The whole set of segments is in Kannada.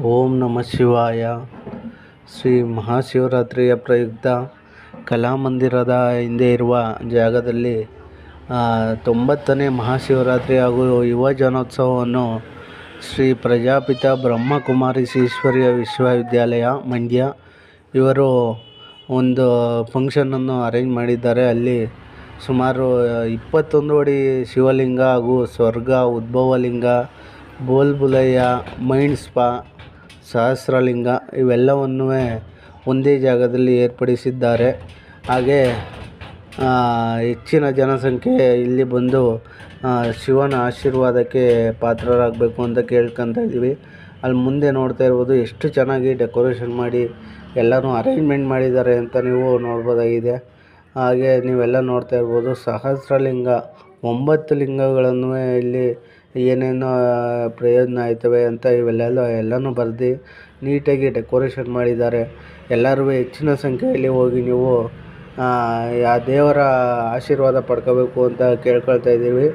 ಓಂ ನಮಃ ಶಿವಾಯ. ಶ್ರೀ ಮಹಾಶಿವರಾತ್ರಿಯ ಪ್ರಯುಕ್ತ ಕಲಾಮಂದಿರದ ಹಿಂದೆ ಇರುವ ಜಾಗದಲ್ಲಿ 90ನೇ ಮಹಾಶಿವರಾತ್ರಿ ಹಾಗೂ ಯುವ ಜನೋತ್ಸವವನ್ನು ಶ್ರೀ ಪ್ರಜಾಪಿತ ಬ್ರಹ್ಮಕುಮಾರಿ ಈಶ್ವರೀಯ ವಿಶ್ವವಿದ್ಯಾಲಯ ಮಂಡ್ಯ ಇವರು ಒಂದು ಫಂಕ್ಷನನ್ನು ಅರೇಂಜ್ ಮಾಡಿದ್ದಾರೆ. ಅಲ್ಲಿ ಸುಮಾರು 21 ಅಡಿ ಶಿವಲಿಂಗ ಹಾಗೂ ಸ್ವರ್ಗ ಉದ್ಭವಲಿಂಗ, ಬೋಲ್ಬುಲಯ್ಯ, ಮೈಂಡ್ ಸ್ಪಾ, ಸಹಸ್ರಲಿಂಗ ಇವೆಲ್ಲವನ್ನೂ ಒಂದೇ ಜಾಗದಲ್ಲಿ ಏರ್ಪಡಿಸಿದ್ದಾರೆ. ಹಾಗೆ ಹೆಚ್ಚಿನ ಜನಸಂಖ್ಯೆ ಇಲ್ಲಿ ಬಂದು ಶಿವನ ಆಶೀರ್ವಾದಕ್ಕೆ ಪಾತ್ರರಾಗಬೇಕು ಅಂತ ಕೇಳ್ಕೊತಾ ಇದ್ದೀವಿ. ಅಲ್ಲಿ ಮುಂದೆ ನೋಡ್ತಾ ಇರ್ಬೋದು ಎಷ್ಟು ಚೆನ್ನಾಗಿ ಡೆಕೋರೇಷನ್ ಮಾಡಿ ಎಲ್ಲನೂ ಅರೇಂಜ್ಮೆಂಟ್ ಮಾಡಿದ್ದಾರೆ ಅಂತ ನೀವು ನೋಡ್ಬೋದಾಗಿದೆ. ಹಾಗೆ ನೀವೆಲ್ಲ ನೋಡ್ತಾ ಇರ್ಬೋದು ಸಹಸ್ರಲಿಂಗ 9 ಲಿಂಗಗಳನ್ನು ಇಲ್ಲಿ ಏನೇನು ಪ್ರಯೋಜನ ಆಯ್ತವೆ ಅಂತ ಎಲ್ಲನೂ ಬರೆದು ನೀಟಾಗಿ ಡೆಕೋರೇಷನ್ ಮಾಡಿದ್ದಾರೆ. ಎಲ್ಲರೂ ಹೆಚ್ಚಿನ ಸಂಖ್ಯೆಯಲ್ಲಿ ಹೋಗಿ ನೀವು ಆ ದೇವರ ಆಶೀರ್ವಾದ ಪಡ್ಕೋಬೇಕು ಅಂತ ಕೇಳ್ಕೊಳ್ತಾ ಇದ್ದೀವಿ.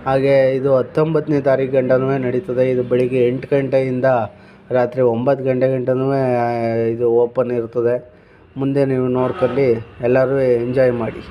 ಹಾಗೆ ಇದು 19ನೇ ತಾರೀಕು ಗಂಟನೂ ನಡೀತದೆ. ಇದು ಬೆಳಿಗ್ಗೆ 8 ಗಂಟೆಯಿಂದ ರಾತ್ರಿ 9 ಗಂಟೆ ಗಂಟನೂ ಇದು ಓಪನ್ ಇರ್ತದೆ. ಮುಂದೆ ನೀವು ನೋಡ್ಕೊಂಡು ಎಲ್ಲರೂ ಎಂಜಾಯ್ ಮಾಡಿ.